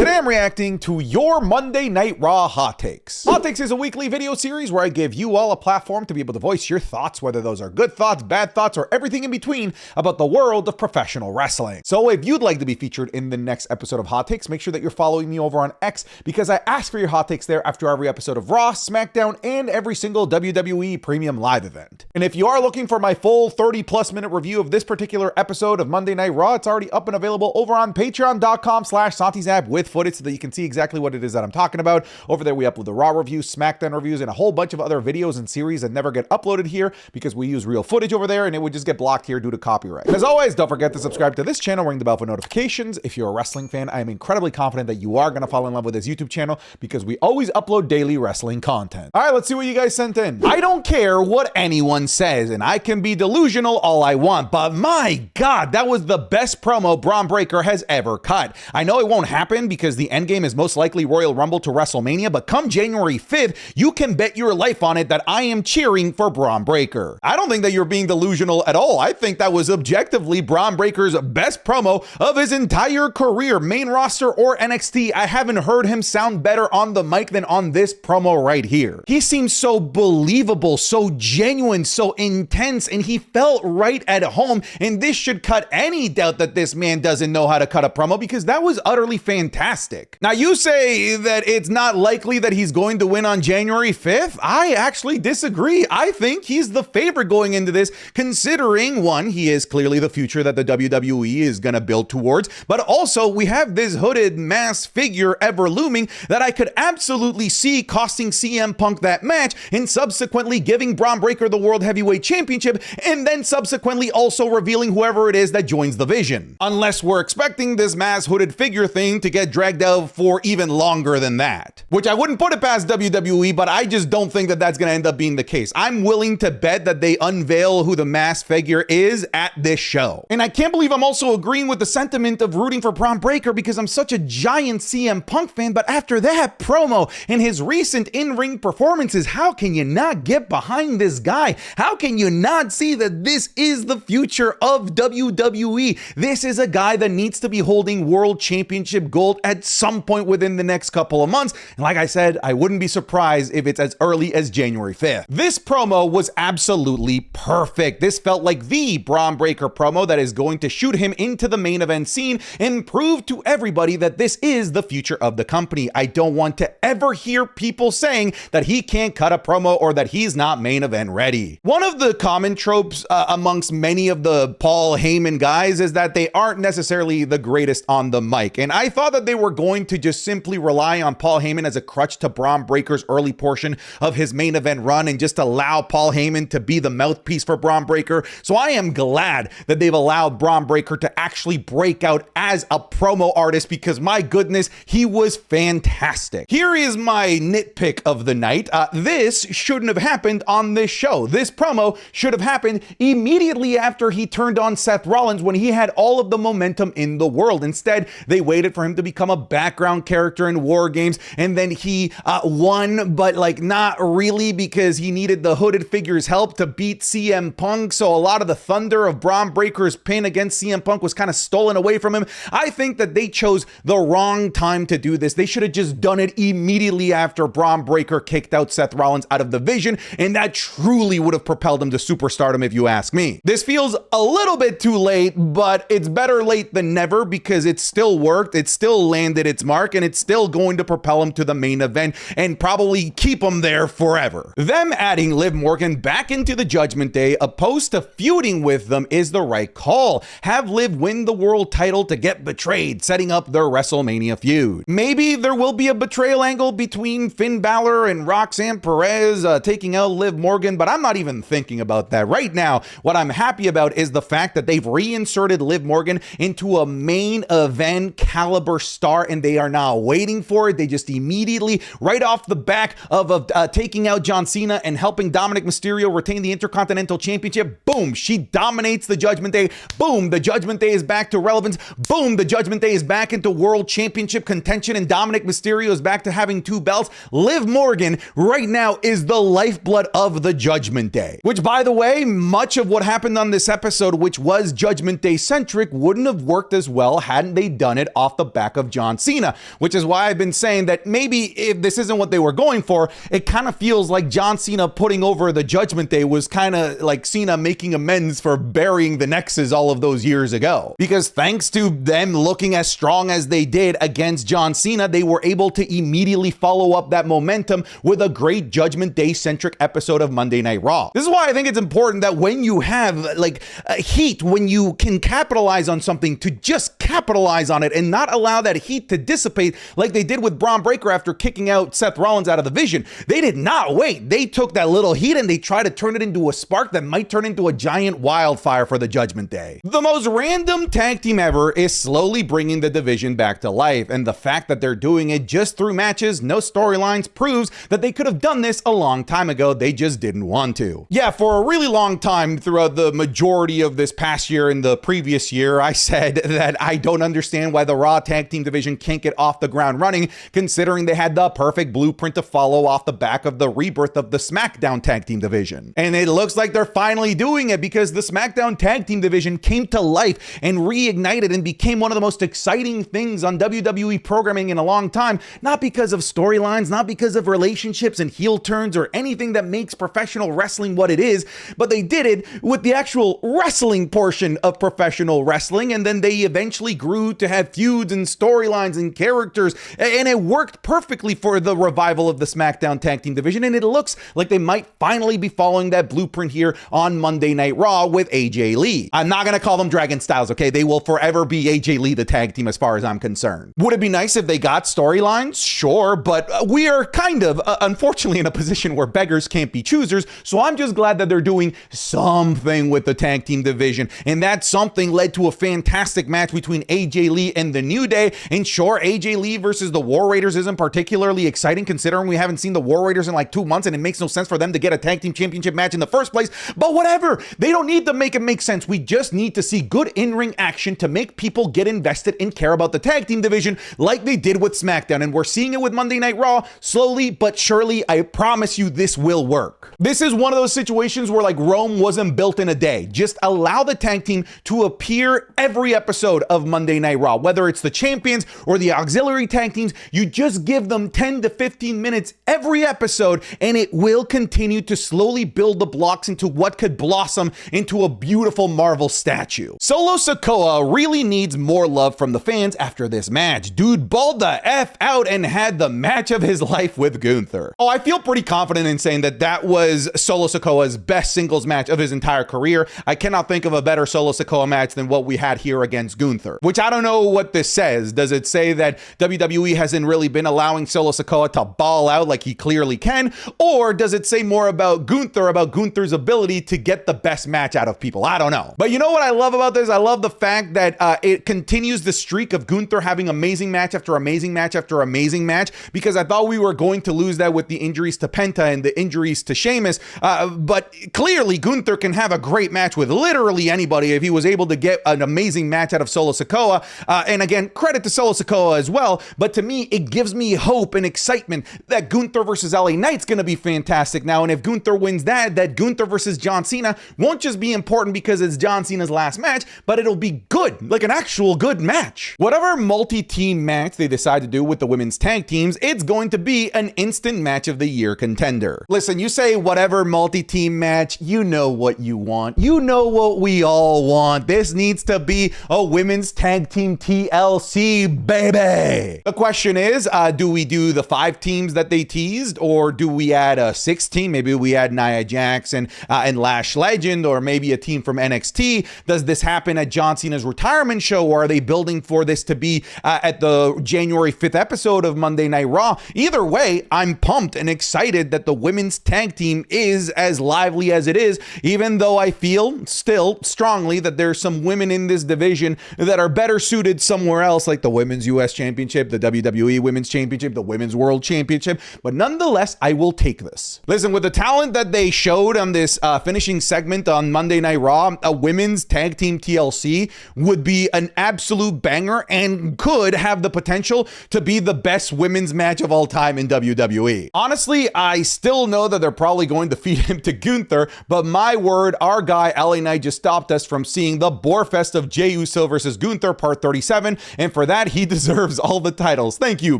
Today I'm reacting to your Monday Night Raw Hot Takes. Hot Takes is a weekly video series where I give you all a platform to be able to voice your thoughts, whether those are good thoughts, bad thoughts, or everything in between about the world of professional wrestling. So if you'd like to be featured in the next episode of Hot Takes, make sure that you're following me over on X because I ask for your hot takes there after every episode of Raw, SmackDown, and every single WWE Premium Live event. And if you are looking for my full 30+ minute review of this particular episode of Monday Night Raw, it's already up and available over on patreon.com/SantiZap with footage so that you can see exactly what it is that I'm talking about. Over there, we upload the Raw reviews, SmackDown reviews, and a whole bunch of other videos and series that never get uploaded here because we use real footage over there and it would just get blocked here due to copyright. And as always, don't forget to subscribe to this channel, ring the bell for notifications. If you're a wrestling fan, I am incredibly confident that you are going to fall in love with this YouTube channel because we always upload daily wrestling content. All right, let's see what you guys sent in. I don't care what anyone says, and I can be delusional all I want, but my God, that was the best promo Bron Breaker has ever cut. I know it won't happen because the endgame is most likely Royal Rumble to WrestleMania, but come January 5th, you can bet your life on it that I am cheering for Bron Breaker. I don't think that you're being delusional at all. I think that was objectively Bron Breaker's best promo of his entire career, main roster or NXT. I haven't heard him sound better on the mic than on this promo right here. He seems so believable, so genuine, so intense, and he felt right at home, and this should cut any doubt that this man doesn't know how to cut a promo because that was utterly fantastic. Now, you say that it's not likely that he's going to win on January 5th. I actually disagree. I think he's the favorite going into this, considering one, he is clearly the future that the WWE is going to build towards, but also we have this hooded mass figure ever looming that I could absolutely see costing CM Punk that match and subsequently giving Bron Breakker the World Heavyweight Championship and then subsequently also revealing whoever it is that joins the Vision. Unless we're expecting this mass hooded figure thing to get dragged out for even longer than that, which I wouldn't put it past WWE, but I just don't think that that's going to end up being the case. I'm willing to bet that they unveil who the mass figure is at this show. And I can't believe I'm also agreeing with the sentiment of rooting for Bron Breakker because I'm such a giant CM Punk fan, but after that promo and his recent in-ring performances, how can you not get behind this guy? How can you not see that this is the future of WWE? This is a guy that needs to be holding World Championship gold at some point within the next couple of months. And like I said, I wouldn't be surprised if it's as early as January 5th. This promo was absolutely perfect. This felt like the Bron Breakker promo that is going to shoot him into the main event scene and prove to everybody that this is the future of the company. I don't want to ever hear people saying that he can't cut a promo or that he's not main event ready. One of the common tropes amongst many of the Paul Heyman guys is that they aren't necessarily the greatest on the mic. And I thought that they were going to just simply rely on Paul Heyman as a crutch to Bron Breakker's early portion of his main event run and just allow Paul Heyman to be the mouthpiece for Bron Breakker. So I am glad that they've allowed Bron Breakker to actually break out as a promo artist because my goodness, he was fantastic. Here is my nitpick of the night. This shouldn't have happened on this show. This promo should have happened immediately after he turned on Seth Rollins when he had all of the momentum in the world. Instead, they waited for him to become a background character in War Games, and then he won, but like not really because he needed the hooded figure's help to beat CM Punk. So a lot of the thunder of Bron Breakker's pin against CM Punk was kind of stolen away from him. I think that they chose the wrong time to do this. They should have just done it immediately after Bron Breakker kicked out Seth Rollins out of the Vision, and that truly would have propelled him to superstardom if you ask me. This feels a little bit too late, but it's better late than never because it still worked, it still landed its mark, and it's still going to propel him to the main event and probably keep him there forever. Them adding Liv Morgan back into the Judgment Day opposed to feuding with them is the right call. Have Liv win the world title to get betrayed, setting up their WrestleMania feud. Maybe there will be a betrayal angle between Finn Balor and Roxanne Perez taking out Liv Morgan, but I'm not even thinking about that. Right now, what I'm happy about is the fact that they've reinserted Liv Morgan into a main event caliber star, and they are now waiting for it. They just immediately, right off the back of taking out John Cena and helping Dominic Mysterio retain the Intercontinental Championship, boom, she dominates the Judgment Day. Boom, the Judgment Day is back to relevance. Boom, the Judgment Day is back into World Championship contention, and Dominic Mysterio is back to having 2 belts. Liv Morgan right now is the lifeblood of the Judgment Day, which, by the way, much of what happened on this episode, which was Judgment Day centric, wouldn't have worked as well hadn't they done it off the back of John Cena, which is why I've been saying that maybe if this isn't what they were going for, it kind of feels like John Cena putting over the Judgment Day was kind of like Cena making amends for burying the Nexus all of those years ago. Because thanks to them looking as strong as they did against John Cena, they were able to immediately follow up that momentum with a great Judgment Day centric episode of Monday Night Raw. This is why I think it's important that when you have like heat, when you can capitalize on something, to just capitalize on it and not allow that heat to dissipate like they did with Bron Breaker after kicking out Seth Rollins out of the Vision. They did not wait. They took that little heat and they tried to turn it into a spark that might turn into a giant wildfire for the Judgment Day. The most random tag team ever is slowly bringing the division back to life, and the fact that they're doing it just through matches, no storylines, proves that they could have done this a long time ago. They just didn't want to. Yeah, for a really long time throughout the majority of this past year and the previous year, I said that I don't understand why the Raw tag team division can't get off the ground running, considering they had the perfect blueprint to follow off the back of the rebirth of the SmackDown tag team division. And it looks like they're finally doing it, because the SmackDown tag team division came to life and reignited and became one of the most exciting things on WWE programming in a long time, not because of storylines, not because of relationships and heel turns or anything that makes professional wrestling what it is, but they did it with the actual wrestling portion of professional wrestling, and then they eventually grew to have feuds and storylines and characters, and it worked perfectly for the revival of the SmackDown tag team division, and it looks like they might finally be following that blueprint here on Monday Night Raw with AJ Lee. I'm not gonna call them Dragon Styles, okay? They will forever be AJ Lee, the tag team, as far as I'm concerned. Would it be nice if they got storylines? Sure, but we are kind of, unfortunately, in a position where beggars can't be choosers, so I'm just glad that they're doing something with the tag team division, and that something led to a fantastic match between AJ Lee and the New Day. And sure, AJ Lee versus the War Raiders isn't particularly exciting, considering we haven't seen the War Raiders in like 2 months, and it makes no sense for them to get a tag team championship match in the first place, but whatever. They don't need to make it make sense. We just need to see good in-ring action to make people get invested and care about the tag team division like they did with SmackDown, and we're seeing it with Monday Night Raw slowly but surely. I promise you this will work. This is one of those situations where like Rome wasn't built in a day. Just allow the tag team to appear every episode of Monday Night Raw, whether it's the champions or the auxiliary tag teams. You just give them 10 to 15 minutes every episode, and it will continue to slowly build the blocks into what could blossom into a beautiful Marvel statue. Solo Sikoa really needs more love from the fans after this match. Dude balled the F out and had the match of his life with Gunther. Oh, I feel pretty confident in saying that that was Solo Sikoa's best singles match of his entire career. I cannot think of a better Solo Sikoa match than what we had here against Gunther, which I don't know what this says. Does it say that WWE hasn't really been allowing Solo Sikoa to ball out like he clearly can? Or does it say more about Gunther, about Gunther's ability to get the best match out of people? I don't know. But you know what I love about this? I love the fact that it continues the streak of Gunther having amazing match after amazing match after amazing match, because I thought we were going to lose that with the injuries to Penta and the injuries to Sheamus. But clearly Gunther can have a great match with literally anybody if he was able to get an amazing match out of Solo Sikoa. And again, credit to Solo Sikoa as well. But to me, it gives me hope and excitement that Gunther versus LA Knight's going to be fantastic now. And if Gunther wins that Gunther versus John Cena won't just be important because it's John Cena's last match, but it'll be good, like an actual good match. Whatever multi-team match they decide to do with the women's tag teams, it's going to be an instant match of the year contender. Listen, you say whatever multi-team match, you know what you want. You know what we all want. This needs to be a women's tag team TLC, baby. The question is, do we do the 5 teams that they teased, or do we add a 6th team? Maybe we add Nia Jax and Lash Legend, or maybe a team from NXT. Does this happen at John Cena's retirement show, or are they building for this to be at the January 5th episode of Monday Night Raw? Either way, I'm pumped and excited that the women's tag team is as lively as it is, even though I feel still strongly that there's some women in this division that are better suited somewhere else, like the Women's US Championship, the WWE Women's Championship, the Women's World Championship. But nonetheless, I will take this. Listen, with the talent that they showed on this finishing segment on Monday Night Raw, a women's tag team TLC would be an absolute banger and could have the potential to be the best women's match of all time in WWE. Honestly, I still know that they're probably going to feed him to Gunther, but my word, our guy LA Knight just stopped us from seeing the Boar Fest of Jey Uso versus Gunther part 37, and for that, he deserves all the titles. Thank you,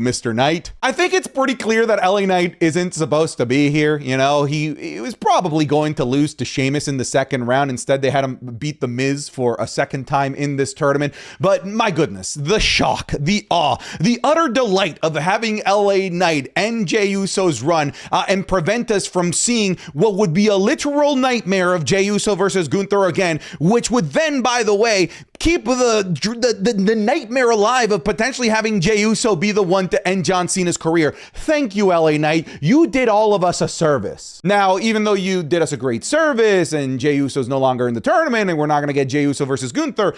Mr. Knight. I think it's pretty clear that LA Knight isn't supposed to be here. You know, he was probably going to lose to Sheamus in the second round. Instead, they had him beat The Miz for a second time in this tournament. But my goodness, the shock, the awe, the utter delight of having LA Knight and Jey Uso's run and prevent us from seeing what would be a literal nightmare of Jey Uso versus Gunther again, which would then, by the way, keep the nightmare alive of potentially having Jey Uso be the one to end John Cena's career. Thank you, LA Knight. You did all of us a service. Now, even though you did us a great service and Jey Uso's no longer in the tournament and we're not going to get Jey Uso versus Gunther,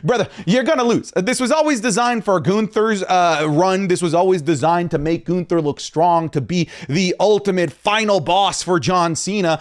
brother, you're going to lose. This was always designed for Gunther's run. This was always designed to make Gunther look strong, to be the ultimate final boss for John Cena.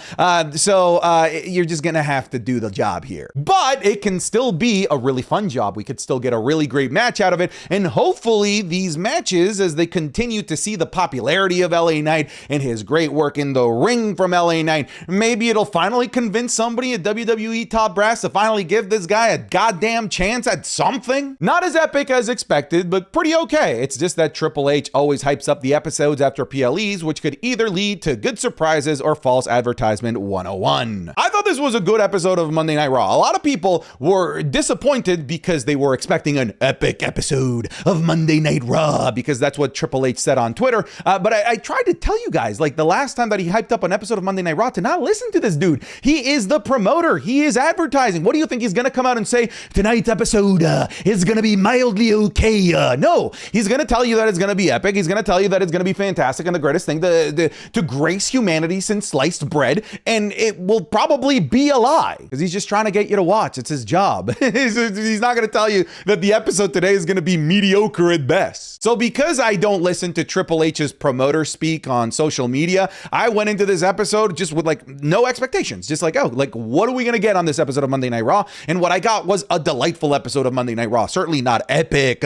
So you're just going to have to do the job here. But it can still be a really fun job. We could still get a really great match out of it. And hopefully these matches, as they continue to see the popularity of LA Knight and his great work in the ring from LA Knight, maybe it'll finally convince somebody at WWE Top Brass to finally give this guy a goddamn chance at something. Not as epic as expected, but pretty okay. It's just that Triple H always hypes up the episodes after PLEs, which could either lead to good surprises or false advertisement 101. I thought this was a good episode of Monday Night Raw. A lot of people were disappointed because they were expecting an epic episode of Monday Night Raw, because that's what Triple H said on Twitter. But I tried to tell you guys, like the last time that he hyped up an episode of Monday Night Raw, to not listen to this dude. He is the promoter. He is advertising. What do you think he's going to come out and say? Tonight's episode is going to be mildly okay. No, he's going to tell you that it's going to be epic. He's going to tell you that it's going to be fantastic and the greatest thing to grace humanity since sliced bread. And it will probably be a lie because he's just trying to get you to watch. It's his job. He's not going to tell you that the episode today is going to be mediocre at best. So because I don't listen to Triple H's promoter speak on social media, I went into this episode just with like no expectations. Just like, oh, like what are we going to get on this episode of Monday Night Raw? And what I got was a delightful episode of Monday Night Raw. Certainly not epic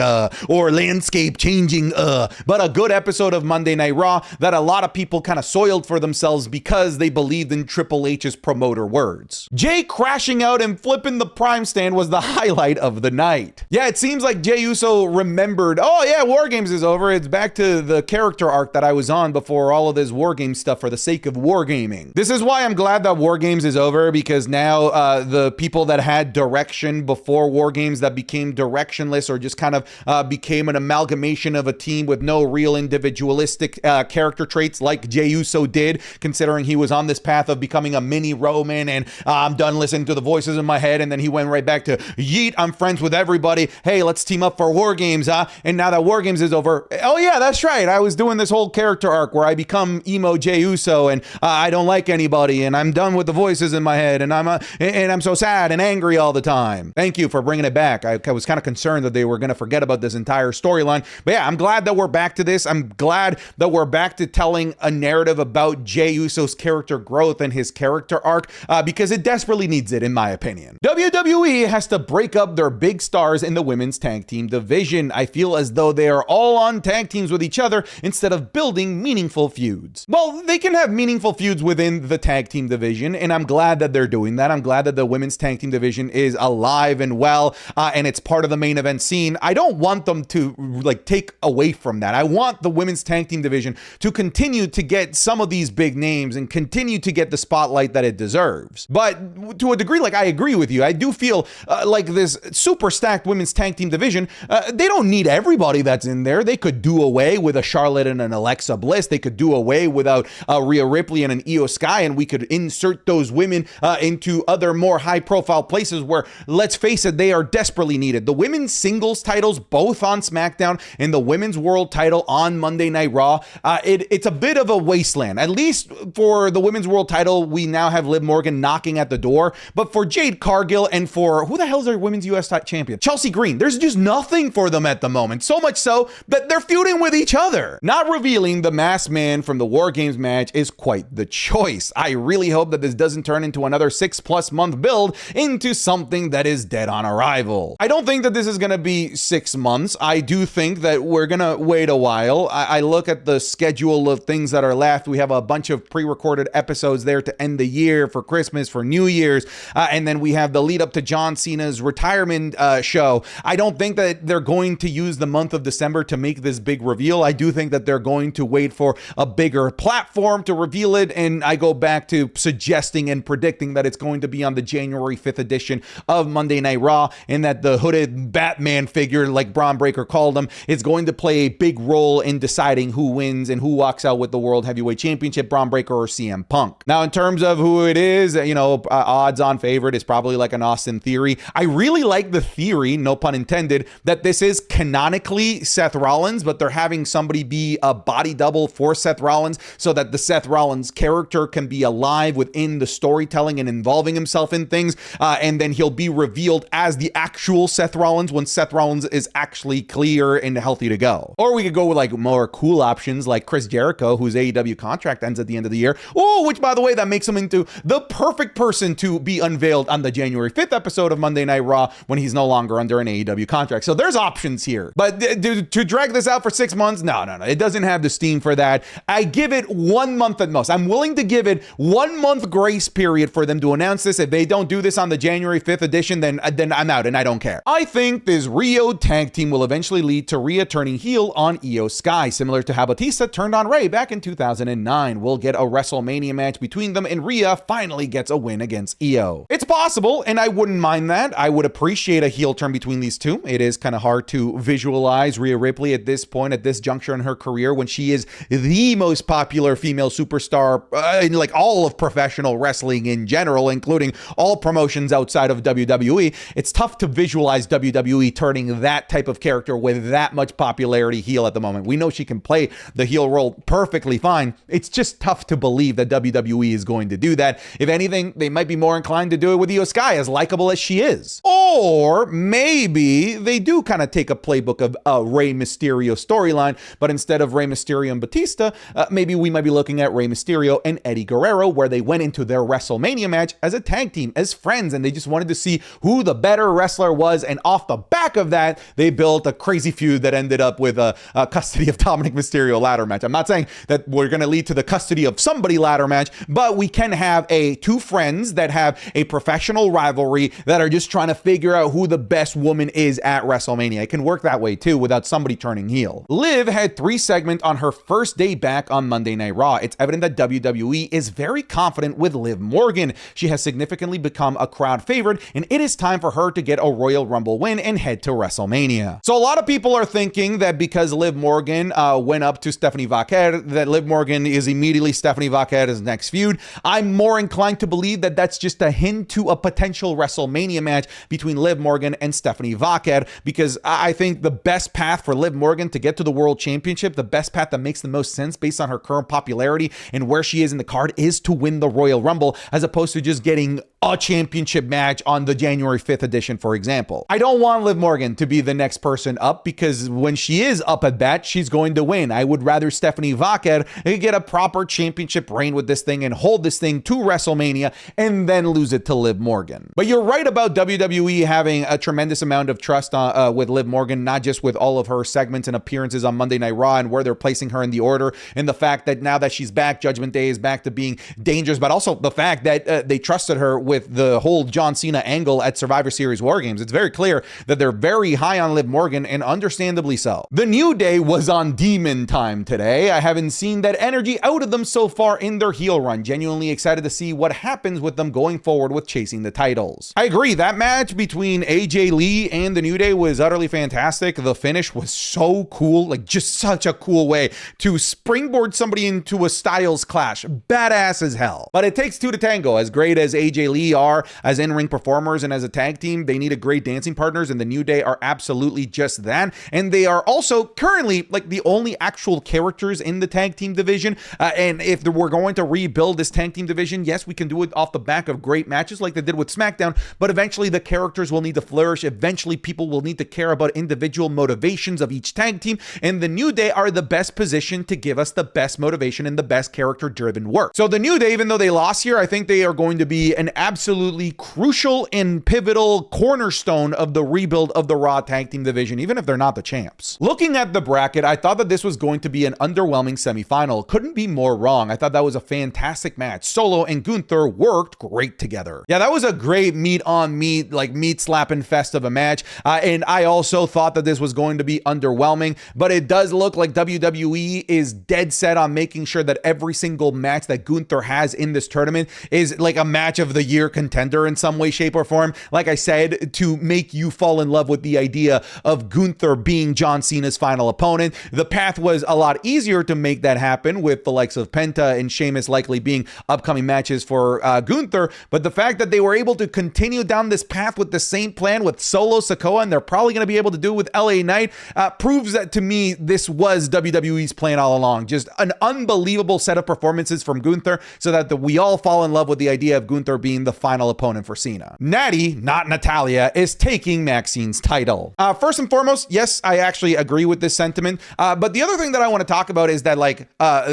or landscape changing, but a good episode of Monday Night Raw that a lot of people kind of soiled for themselves because they believed in Triple H's promoter words. Jey crashing out and flipping the Prime stand was the highlight of the night. Yeah, it seems like Jey Uso remembered, oh yeah, War Games is over. It's back to the character arc that I was on before all of this War Games stuff for the sake of wargaming. This is why I'm glad that War Games is over, because now the people that had direction before War Games that became directionless or just kind of became an amalgamation of a team with no real individualistic character traits like Jey Uso did, considering he was on this path of becoming a mini Roman and I'm done listening to the voices in my head, and then he went right back to yeet, I'm friends with everybody, hey, let's team up for War Games, and now that War Games is over, oh yeah, that's right, I was doing this whole character arc where I become emo Jey Uso and I don't like anybody and I'm done with the voices in my head and I'm so sad and angry all the time. Thank you for bringing it back. I was kind of concerned that they were going to forget about this entire storyline, but yeah, I'm glad that we're back to this. I'm glad that we're back to telling a narrative about Jey Uso's character growth and his character arc, because it desperately needs it, in my opinion. WWE has to break up their big stars in the women's tag team division. I feel as though they are all on tag teams with each other instead of building meaningful feuds. Well, they can have meaningful feuds within the tag team division, and I'm glad that they're doing that. I'm glad that the women's tag team division is alive and well, and it's part of the main event scene. I don't want them to like take away from that. I want the women's tag team division to continue to get some of these big names and continue to get the spotlight that it deserves. But to a degree, like I agree with you. I do feel like this super stacked women's tag team division, they don't need everybody that's in there. They could do away with a Charlotte and an Alexa Bliss. They could do away without Rhea Ripley and an Io Sky, and we could insert those women into other more high profile places where, let's face it, they are desperately needed. The women's singles titles both on SmackDown and the women's world title on Monday Night Raw, it's a bit of a wasteland. At least for the women's world title, we now have Liv Morgan knocking at the door, but for Jade Cargill and for who the hell is our women's US champion? Chelsea Green, there's just nothing for them at the moment. So much so that they're feuding with each other. Not revealing the masked man from the War Games match is quite the choice. I really hope that this doesn't turn into another 6+ month build into something that is dead on arrival. I don't think that this is going to be 6 months. I do think that we're going to wait a while. I look at the schedule of things that are left. We have a bunch of pre-recorded episodes there to end the year, for Christmas, for New Year's, and then we have the lead up to John Cena's retirement show. I don't think that they're going to use the month of December to make this big reveal. I do think that they're going to wait for a bigger platform to reveal it, and I go back to suggesting and predicting that it's going to be on the January 5th edition of Monday Night Raw, and that the hooded Batman figure, like Bron Breaker called him, is going to play a big role in deciding who wins and who walks out with the World Heavyweight Championship, Bron Breaker or CM Punk. Now, in terms of who it is, odds-on favorite is probably like an Austin Theory. I really like the theory, no pun intended, that this is canonically Seth Rollins, but they're having somebody be a body double for Seth Rollins so that the Seth Rollins character can be alive within the storytelling and involving himself in things, and then he'll be revealed as the actual Seth Rollins when Seth Rollins is actually clear and healthy to go. Or we could go with like more cool options like Chris Jericho, whose AEW contract ends at the end of the year. Oh, which by the way, that makes him into the perfect person to be unveiled on the January 5th episode of Monday Night Raw when he's no longer under an AEW contract. So there's options here. But to drag this out for 6 months, no. It doesn't have the steam for that. I give it 1 month at most. I'm willing to give it 1 month grace period for them to announce this. If they don't do this on the January 5th edition, then I'm out and I don't care. I think this Rio tag team will eventually lead to Rhea turning heel on Io Sky, similar to how Batista turned on Rey back in 2009. We'll get a WrestleMania match between them and Rhea finally gets a win against Io. It's possible, and I wouldn't mind that. I would appreciate a heel turn between these two. It is kind of hard to visualize Rhea Ripley at this point, at this juncture in her career, when she is the most popular female superstar in like all of professional wrestling in general, including all promotions outside of WWE. It's tough to visualize WWE turning that type of character with that much popularity heel at the moment. We know she can play the heel role perfectly fine. It's just tough to believe that WWE is going to do that. If anything, they might be more inclined to do it with Io Sky, as likable as she is. Or maybe they do kind of take a playbook of a Rey Mysterio storyline, but instead of Rey Mysterio and Batista, maybe we might be looking at Rey Mysterio and Eddie Guerrero, where they went into their WrestleMania match as a tag team, as friends, and they just wanted to see who the better wrestler was, and off the back of that, they built a crazy feud that ended up with a custody of Dominic Mysterio ladder match. I'm not saying that we're going to lead to the custody of somebody ladder match, but we can have two friends that have a professional rivalry that are just trying to figure out who the best woman is at WrestleMania. It can work that way too without somebody turning heel. Liv had 3 segments on her first day back on Monday Night Raw. It's evident that WWE is very confident with Liv Morgan. She has significantly become a crowd favorite, and it is time for her to get a Royal Rumble win and head to WrestleMania. So a lot of people are thinking that because Liv Morgan went up to Stephanie Vaquer, that Liv Morgan is immediately Stephanie Vaquer's next feud. I'm more inclined to believe that that's just a hint to a potential WrestleMania match between Liv Morgan and Stephanie Vaquer, because I think the best path for Liv Morgan to get to the World Championship, the best path that makes the most sense based on her current popularity and where she is in the card, is to win the Royal Rumble, as opposed to just getting a championship match on the January 5th edition, for example. I don't want Liv Morgan to be the next person up, because when she is up at bat, she's going to win. I would rather Stephanie Vaquer get a proper championship reign with this thing and hold this thing to WrestleMania and then lose it to Liv Morgan. But you're right about WWE having a tremendous amount of trust with Liv Morgan, not just with all of her segments and appearances on Monday Night Raw and where they're placing her in the order, and the fact that now that she's back, Judgment Day is back to being dangerous, but also the fact that they trusted her with the whole John Cena angle at Survivor Series War Games. It's very clear that they're very high on Liv Morgan, and understandably so. The New Day was on demon time today. I haven't seen that energy out of them so far in their heel run. Genuinely excited to see what happens with them going forward with chasing the titles. I agree, that match between AJ Lee and the New Day was utterly fantastic. The finish was so cool, like just such a cool way to springboard somebody into a Styles clash. Badass as hell. But it takes two to tango. As great as AJ Lee are as in-ring performers and as a tag team, they need a great dancing partners, and the New Day are absolutely just that. And they are also currently like the only actual characters in the tag team division. And if we're going to rebuild this tag team division, yes, we can do it off the back of great matches like they did with SmackDown, but eventually the characters will need to flourish. Eventually people will need to care about individual motivations of each tag team, and the New Day are the best position to give us the best motivation and the best character driven work. So the New Day, even though they lost here, I think they are going to be an absolute absolutely crucial and pivotal cornerstone of the rebuild of the Raw tag team division, even if they're not the champs. Looking at the bracket, I thought that this was going to be an underwhelming semifinal. Couldn't be more wrong. I thought that was a fantastic match. Solo and Gunther worked great together. Yeah, that was a great meat on meat, like meat slapping fest of a match. And I also thought that this was going to be underwhelming, but it does look like WWE is dead set on making sure that every single match that Gunther has in this tournament is like a match of the year contender in some way, shape, or form. Like I said, to make you fall in love with the idea of Gunther being John Cena's final opponent. The path was a lot easier to make that happen with the likes of Penta and Sheamus likely being upcoming matches for Gunther, but the fact that they were able to continue down this path with the same plan with Solo, Sikoa, and they're probably going to be able to do it with LA Knight proves that to me this was WWE's plan all along. Just an unbelievable set of performances from Gunther so that we all fall in love with the idea of Gunther being the final opponent for Cena. Natty, not Natalya, is taking Maxxine's title. First and foremost, yes, I actually agree with this sentiment, but the other thing that I want to talk about is that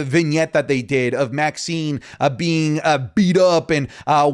vignette that they did of Maxxine being beat up and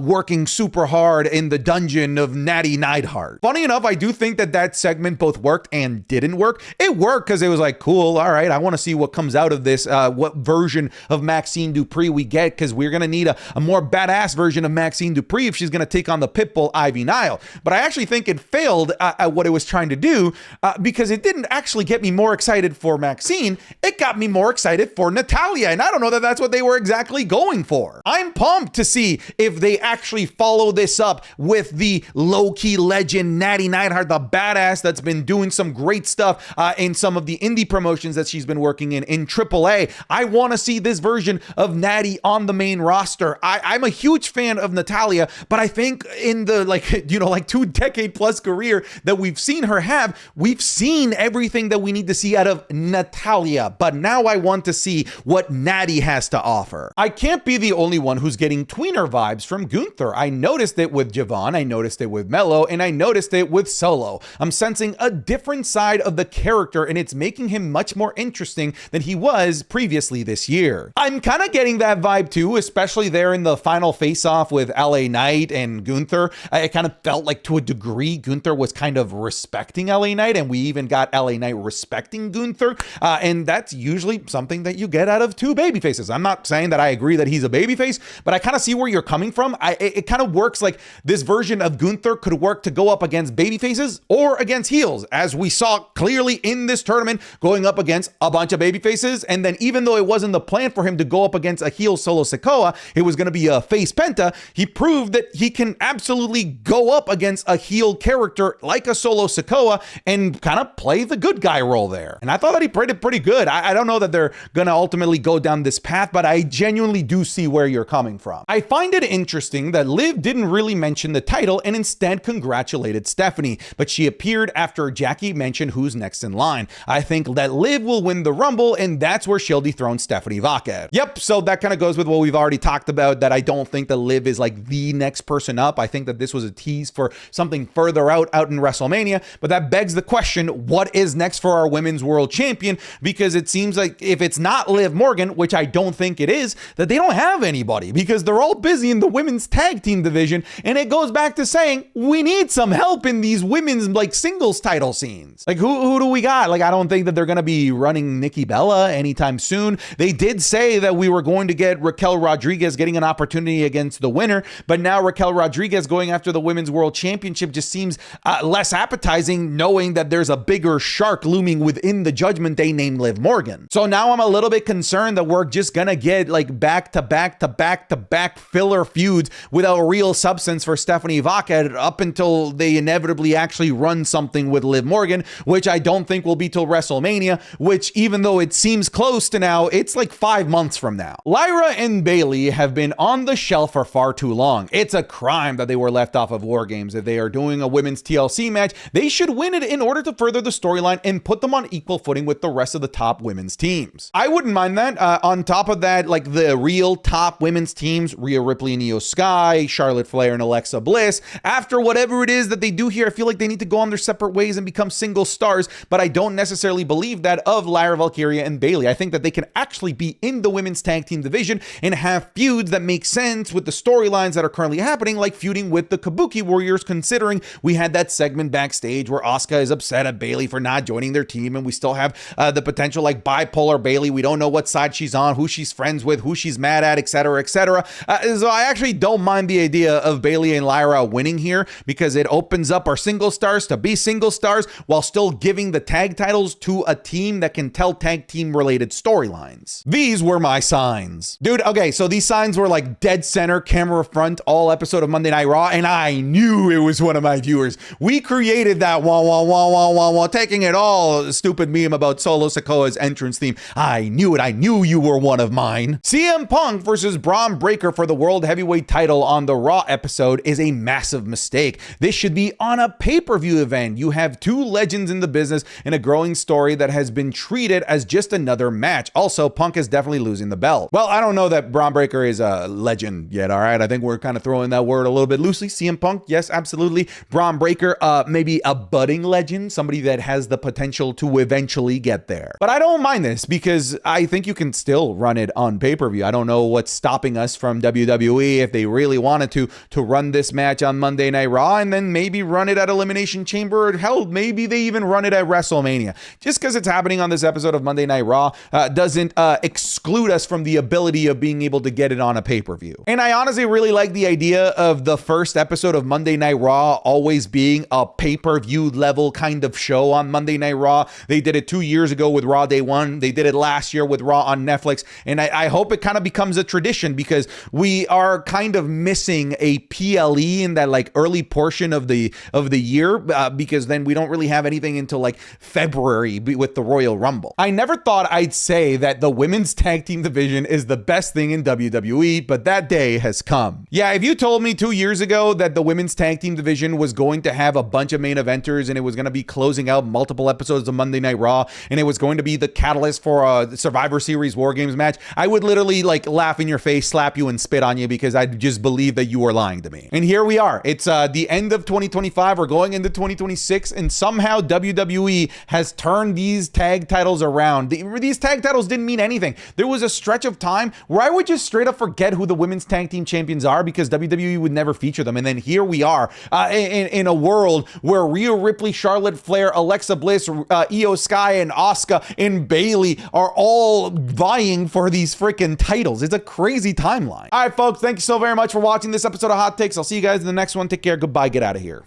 working super hard in the dungeon of Natty Neidhart. Funny enough, I do think that that segment both worked and didn't work. It worked because it was like, cool, all right, I want to see what comes out of this, what version of Maxxine Dupri we get, because we're going to need a more badass version of Maxxine Dupri if she's going to take on the Pitbull Ivy Nile. But I actually think it failed at what it was trying to do because it didn't actually get me more excited for Maxxine. It got me more excited for Natalya, and I don't know that that's what they were exactly going for. I'm pumped to see if they actually follow this up with the low-key legend Natty Neidhart, the badass that's been doing some great stuff in some of the indie promotions that she's been working in AAA. I want to see this version of Natty on the main roster. I'm a huge fan of Natalya, but I think in the 2-decade plus career that we've seen her have, we've seen everything that we need to see out of Natalya, but now I want to see what Natty has to offer. I can't be the only one who's getting tweener vibes from Gunther. I noticed it with Javon, I noticed it with Mello, and I noticed it with Solo. I'm sensing a different side of the character, and it's making him much more interesting than he was previously this year. I'm kind of getting that vibe too, especially there in the final face-off with LA Knight and Gunther. It kind of felt like to a degree Gunther was kind of respecting LA Knight, and we even got LA Knight respecting Gunther, and that's usually something that you get out of two babyfaces. I'm not saying that I agree that he's a babyface, but I kind of see where you're coming from. It kind of works like this version of Gunther could work to go up against babyfaces or against heels, as we saw clearly in this tournament going up against a bunch of babyfaces, and then even though it wasn't the plan for him to go up against a heel Solo Sikoa, it was going to be a face Penta, he proved that he can absolutely go up against a heel character like a Solo Sikoa and kind of play the good guy role there. And I thought that he played it pretty good. I don't know that they're going to ultimately go down this path, but I genuinely do see where you're coming from. I find it interesting that Liv didn't really mention the title and instead congratulated Stephanie, but she appeared after Jackie mentioned who's next in line. I think that Liv will win the Rumble, and that's where she'll dethrone Stephanie Vaquer. Yep, so that kind of goes with what we've already talked about, that I don't think that Liv is like the next person up. I think that this was a tease for something further out in WrestleMania, but that begs the question, what is next for our women's world champion? Because it seems like if it's not Liv Morgan, which I don't think it is, that they don't have anybody because they're all busy in the women's tag team division, and it goes back to saying we need some help in these women's singles title scenes. Who do we got? I don't think that they're going to be running Nikki Bella anytime soon. They did say that we were going to get Raquel Rodriguez getting an opportunity against the winner, but now Raquel Rodriguez going after the women's world championship just seems less appetizing, knowing that there's a bigger shark looming within the Judgment Day named Liv Morgan. So now I'm a little bit concerned that we're just gonna get back to back filler feuds without real substance for Stephanie Vaquer up until they inevitably actually run something with Liv Morgan, which I don't think will be till WrestleMania, which even though it seems close to now, it's 5 months from now. Lyra and Bayley have been on the shelf for far too long. It's a crime that they were left off of War Games. If they are doing a women's TLC match, they should win it in order to further the storyline and put them on equal footing with the rest of the top women's teams. I wouldn't mind that. On top of that, the real top women's teams, Rhea Ripley and Io Sky, Charlotte Flair and Alexa Bliss, after whatever it is that they do here, I feel like they need to go on their separate ways and become single stars, but I don't necessarily believe that of Lyra Valkyria and Bayley. I think that they can actually be in the women's tag team division and have feuds that make sense with the storylines that are currently happening, like feuding with the Kabuki Warriors, considering we had that segment backstage where Asuka is upset at Bayley for not joining their team, and we still have the potential like bipolar Bayley. We don't know what side she's on, who she's friends with, who she's mad at, etc., etc. So I actually don't mind the idea of Bayley and Lyra winning here, because it opens up our single stars to be single stars while still giving the tag titles to a team that can tell tag team related storylines. These were my signs. Dude, okay, so these signs were like dead center, camera front, all episode of Monday Night Raw, and I knew it was one of my viewers. We created that wah wah wah wah wah wah, taking it all stupid meme about Solo Sikoa's entrance theme. I knew it. I knew you were one of mine. CM Punk versus Bron Breaker for the World Heavyweight title on the Raw episode is a massive mistake. This should be on a pay-per-view event. You have two legends in the business in a growing story that has been treated as just another match. Also, Punk is definitely losing the belt. Well, I don't know that Bron Breaker is a legend yet, all right? I think we're kind of throwing that word a little bit loosely. CM Punk, yes, absolutely. Bron Breaker, maybe a budding legend, somebody that has the potential to eventually get there. But I don't mind this, because I think you can still run it on pay-per-view. I don't know what's stopping us from WWE, if they really wanted to run this match on Monday Night Raw and then maybe run it at Elimination Chamber, or hell, maybe they even run it at WrestleMania. Just because it's happening on this episode of Monday Night Raw doesn't exclude us from the ability of being able to get it on a pay-per-view. And I honestly really like the idea of the first episode of Monday Night Raw always being a pay-per-view level kind of show on Monday Night Raw. They did it 2 years ago with Raw Day 1. They did it last year with Raw on Netflix. And I hope it kind of becomes a tradition, because we are kind of missing a PLE in that like early portion of the year, because then we don't really have anything until like February with the Royal Rumble. I never thought I'd say that the women's tag team division is the best thing in WWE, but that day has come. Yeah, if you told me 2 years ago that the women's tag team division was going to have a bunch of main eventers and it was going to be closing out multiple episodes of Monday Night Raw and it was going to be the catalyst for a Survivor Series War Games match, I would literally like laugh in your face, slap you, and spit on you, because I just believe that you were lying to me. And here we are. It's the end of 2025. We're going into 2026, and somehow WWE has turned these tag titles around. These tag titles didn't mean anything. There was a stretch of time where I would just straight up forget who the women's tag team champions are, because WWE would never feature them. And then here we are in a world where Rhea Ripley, Charlotte Flair, Alexa Bliss, Io Sky, and Asuka and Bayley are all vying for these freaking titles. It's a crazy timeline. All right, folks, thank you so very much for watching this episode of Hot Takes. I'll see you guys in the next one. Take care. Goodbye. Get out of here.